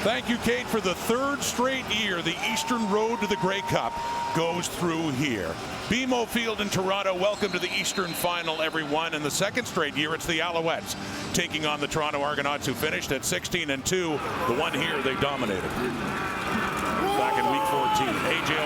Thank you, Kate, for the third straight year. The Eastern Road to the Grey Cup goes through here. BMO Field in Toronto, welcome to the Eastern Final, everyone. And the second straight year, it's the Alouettes taking on the Toronto Argonauts, who finished at 16-2. The one here, they dominated. Back in week 14, A.J.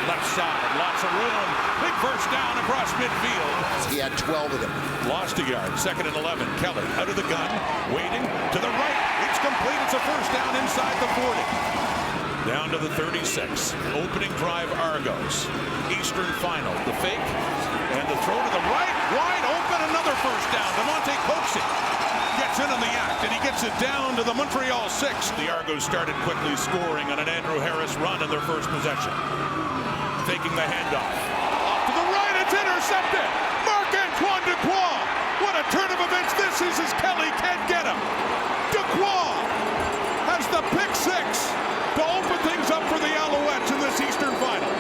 left side, lots of room. Big first down across midfield. He had 12 of them. Lost a yard, 2nd and 11. Kelly out of the gun, waiting to the right. It's complete. It's a first down inside the 40. Down to the 36. Opening drive Argos. Eastern Final. The fake and the throw to the right. Wide open. Another first down. Demonte Coxie gets in on the act, and he gets it down to the Montreal 6. The Argos started quickly scoring on an Andrew Harris run in their first possession. Taking the handoff. Off to the right. It's intercepted. Marc-Antoine Dequoy. What a turn of events this is as Kelly can't get him. Dequoy has the pick 6 to open things up for the Alouettes in this Eastern Final.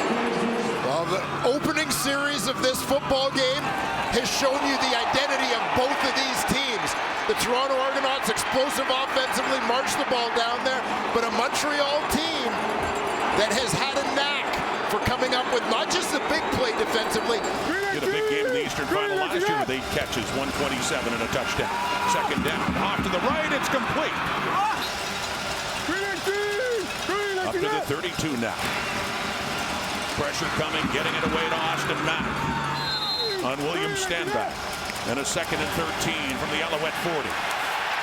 Well, the opening series of this football game has shown you the identity of both of these teams. The Toronto Argonauts, explosive offensively, march the ball down there, but a Montreal team that has had a knack for coming up with not just the big play defensively. Did a big game in the Eastern Final last year with 8 catches, 127 and a touchdown. Second down, off to the right, it's complete. Up to the 32 now. Pressure coming, getting it away to Austin Mack on William Stanback. And a 2nd and 13 from the Alouette 40.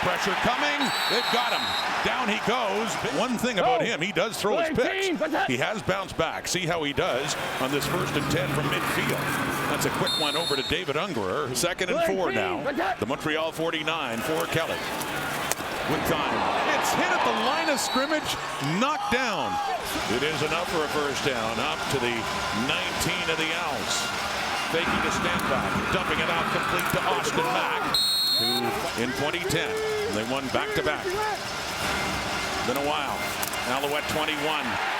Pressure coming, they've got him. Down he goes. One thing about him, he does throw his picks. He has bounced back. See how he does on this 1st and 10 from midfield. That's a quick one over to David Ungerer. 2nd and 4 now. The Montreal 49 for Kelly. With time. It's hit at the line of scrimmage, knocked down. It is enough for a first down. Up to the 19 of the Owls. Faking to Stanback, dumping it out complete to Austin Mack, who in 2010, they won back-to-back. Been a while. Alouette 21,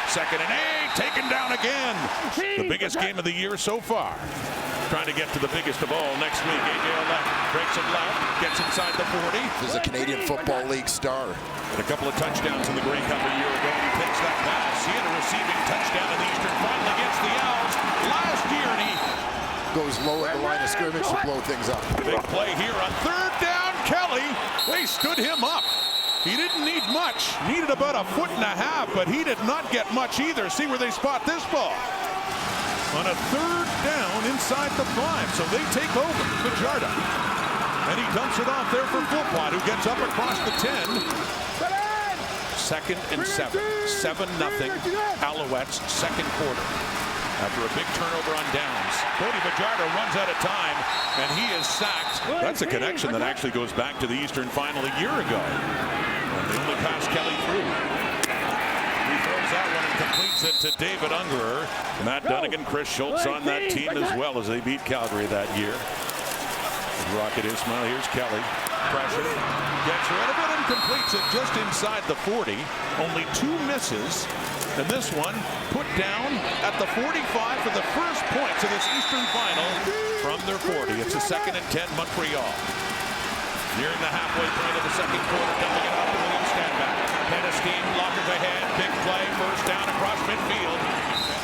2nd and 8, taken down again. The biggest game of the year so far. Trying to get to the biggest of all next week. A.J. breaks it left, gets inside the 40. This is a Canadian Football League star. And a couple of touchdowns in the Grey Cup a year ago. He takes that pass. He had a receiving touchdown in the Eastern Final against the Owls last year, and he goes low at the line of scrimmage to blow things up. Big play here on 3rd down. Kelly, they stood him up. He didn't need much. Needed about 1.5 feet, but he did not get much either. See where they spot this ball. On a 3rd down inside the 5, so they take over. Fajardo. And he dumps it off there for Philpott, who gets up across the 10. 2nd and 7. 7-0. Alouettes, 2nd quarter. After a big turnover on downs. Cody Fajardo runs out of time, and he is sacked. That's a connection that actually goes back to the Eastern Final a year ago. And they only pass Kelly through. He throws that one and completes it to David Ungerer. Matt Dunnigan, Chris Schultz on that team as well as they beat Calgary that year. Rocket Ismail, here's Kelly. Pressure, gets rid of it and completes it just inside the 40. Only 2 misses. And this one put down at the 45 for the first points of this Eastern Final from their 40. It's a 2nd and 10 Montreal. Nearing the halfway point of the 2nd quarter, dumping it off to William Stanback. Head of steam, blockers ahead, big play, first down across midfield.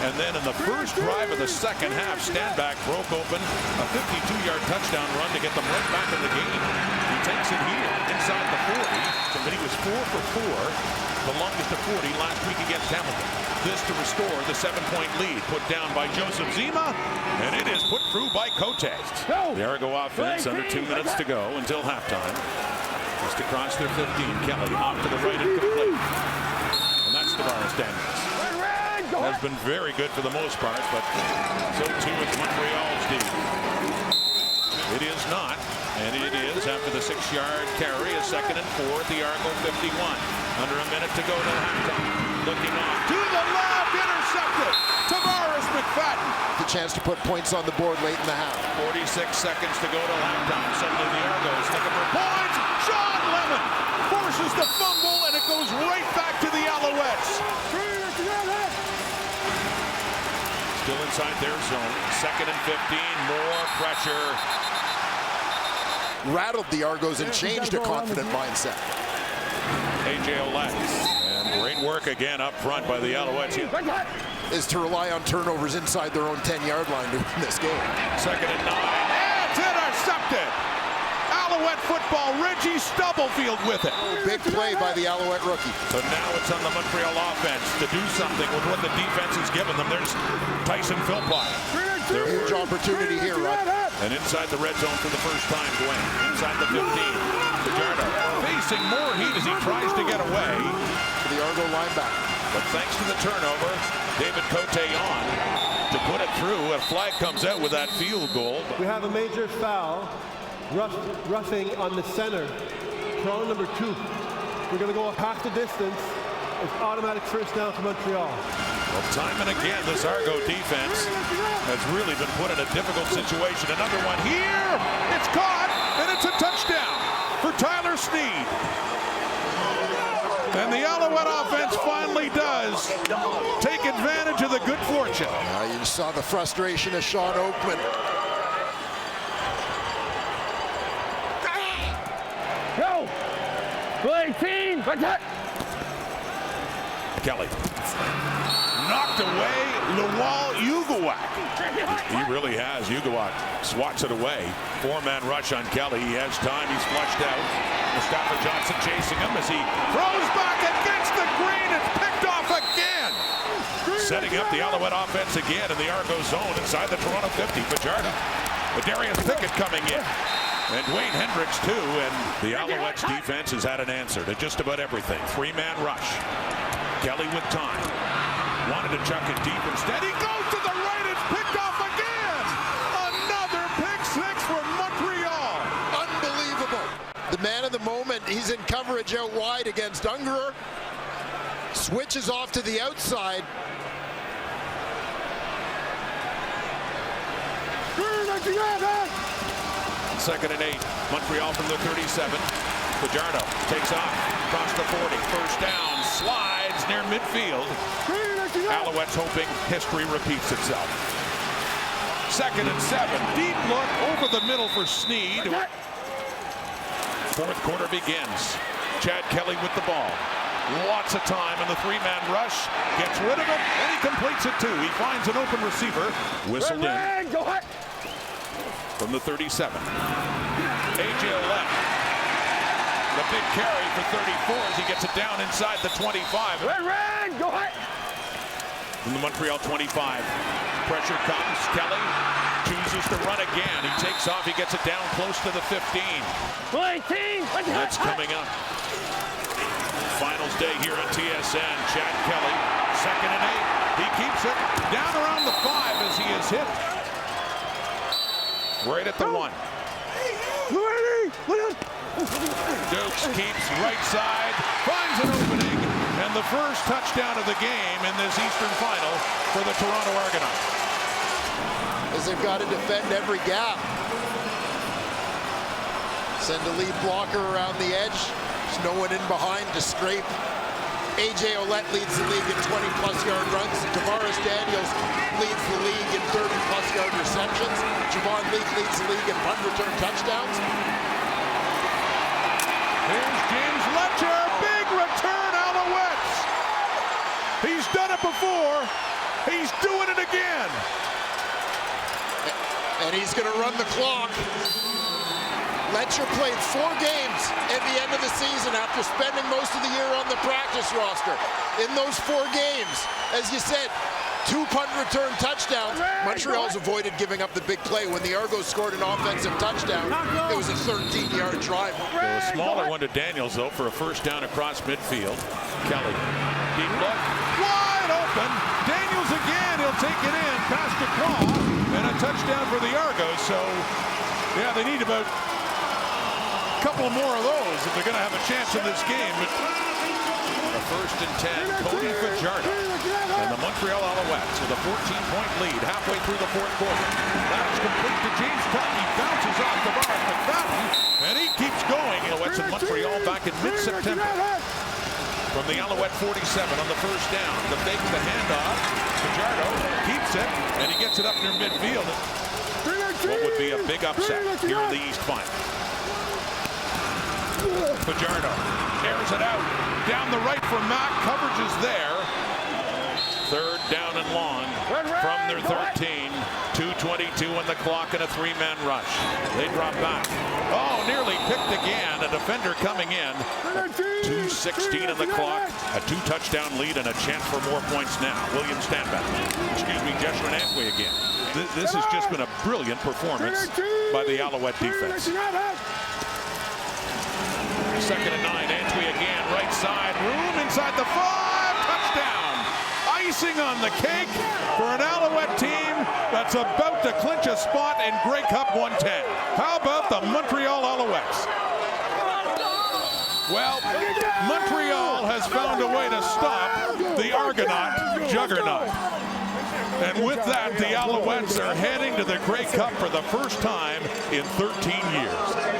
And then in the first drive of the second half, Stanback broke open a 52-yard touchdown run to get them right back in the game. He takes it here inside the 40, but he was 4 for 4, the longest of 40 last week against Hamilton. This to restore the 7-point lead put down by Joseph Zima, and it is put through by Cote. The Argo offense under 2 minutes to go until halftime. Just across their 15, Kelly off to the right and complete. And that's Tavares Daniels. Has been very good for the most part, but so too is Montreal's D. It is not, and it is after the 6-yard carry, a 2nd and 4 at the Argo 51. Under a minute to go to halftime. Looking off to the left, intercepted. Tavares McFadden. The chance to put points on the board late in the half. 46 seconds to go to halftime. Suddenly the Argos looking for points. Sean Lemon forces the fumble, and it goes right back to the Alouettes. Still inside their zone. 2nd and 15. More pressure. Rattled the Argos and changed a confident mindset. A.J. Olette. And Great work again up front by the Alouettes. Is to rely on turnovers inside their own 10-yard line to win this game. 2nd and 9. It's intercepted. Alouette football. Reggie Stubblefield with it. Big play by the Alouette rookie. So now it's on the Montreal offense to do something with what the defense has given them. There's Tyson Philpott. Huge opportunity here, Rod. And inside the red zone for the first time, Dwayne. Inside the 15. Fajardo facing more heat as he tries to get away. To the Argo linebacker. But thanks to the turnover, David Coteillon to put it through. A flag comes out with that field goal. We have a major foul. Roughing on the center. Prong number 2. We're going to go half the distance. It's automatic first down to Montreal. Well, time and again, this Argo defense has really been put in a difficult situation. Another one here. It's caught, and it's a touchdown for Tyler Sneed. And the Alouette offense finally does take advantage of the good fortune. You saw the frustration of Sean Oakman. Go! 18! Kelly. Knocked away Lawal Ugawak. He really has. Ugawak swats it away. 4-man rush on Kelly. He has time. He's flushed out. Mustafa Johnson chasing him as he throws back against the green. It's picked off again. Setting up the Alouette offense again in the Argo zone inside the Toronto 50. Fajardo. Darius Pickett coming in. And Dwayne Hendricks too. And the Alouettes defense has had an answer to just about everything. 3-man rush. Kelly with time. Wanted to chuck it deep. Instead, he goes to the right. It's picked off again. Another pick 6 for Montreal. Unbelievable. The man of the moment. He's in coverage out wide against Ungerer. Switches off to the outside. Second and 8. Montreal from the 37. Fajardo takes off across the 40. First down. Slides near midfield. Alouettes hoping history repeats itself. 2nd and 7. Deep look over the middle for Sneed. 4th quarter begins. Chad Kelly with the ball. Lots of time in the 3-man rush. Gets rid of it, and he completes it too. He finds an open receiver. Whistled in. From the 37. A.J. Ouellette. The big carry for 34 as he gets it down inside the 25. From the Montreal 25. Pressure comes. Kelly chooses to run again. He takes off. He gets it down close to the 15. That's coming up. Finals day here on TSN. Chad Kelly, 2nd and 8. He keeps it down around the 5 as he is hit. Right at the 1. Dukes keeps right side, finds an opening, and the first touchdown of the game in this Eastern Final for the Toronto Argonauts. As they've got to defend every gap. Send a lead blocker around the edge. There's no one in behind to scrape. A.J. Ouellette leads the league in 20-plus yard runs. Tavares Daniels leads the league in 30-plus yard receptions. Javon Leake leads the league in punt return touchdowns. Here's James Letcher. Big return, Alouettes. He's done it before. He's doing it again. And he's going to run the clock. Letcher played 4 games at the end of the season after spending most of the year on the practice roster. In those 4 games, as you said, 2 punt return touchdowns. Montreal's avoided giving up the big play. When the Argos scored an offensive touchdown, it was a 13-yard drive. A smaller one to Daniels, though, for a first down across midfield. Kelly, deep look, wide open. Daniels again, he'll take it in past the claw, and a touchdown for the Argos. So, yeah, they need about a couple more of those if they're going to have a chance in this game. But a 1st and 10, Cody Fajardo and the Montreal Alouettes with a 14-point lead halfway through the 4th quarter. That is complete to James Tuck. He bounces off the bar of McFadden, and he keeps going. Alouettes in Montreal back in mid-September. From the Alouette 47 on the first down. The fake, the handoff. Fajardo keeps it, and he gets it up near midfield. What would be a big upset here in the East Final. Fajardo airs it out. Down the right for Mack. Coverage is there. Third down and long from their 13. 2:22 on the clock and a three-man rush. They drop back. Oh, nearly picked again. A defender coming in. 2:16 on the clock. A two-touchdown lead and a chance for more points now. William Stanback. Excuse me, Joshua Antwi again. This has just been a brilliant performance by the Alouette defense. Second and 9. Antwi again. Right side. Room inside the 5. Touchdown. Icing on the cake for an Alouette team that's about to clinch a spot in Grey Cup 110. How about the Montreal Alouettes? Well, Montreal has found a way to stop the Argonaut juggernaut. And with that, the Alouettes are heading to the Grey Cup for the first time in 13 years.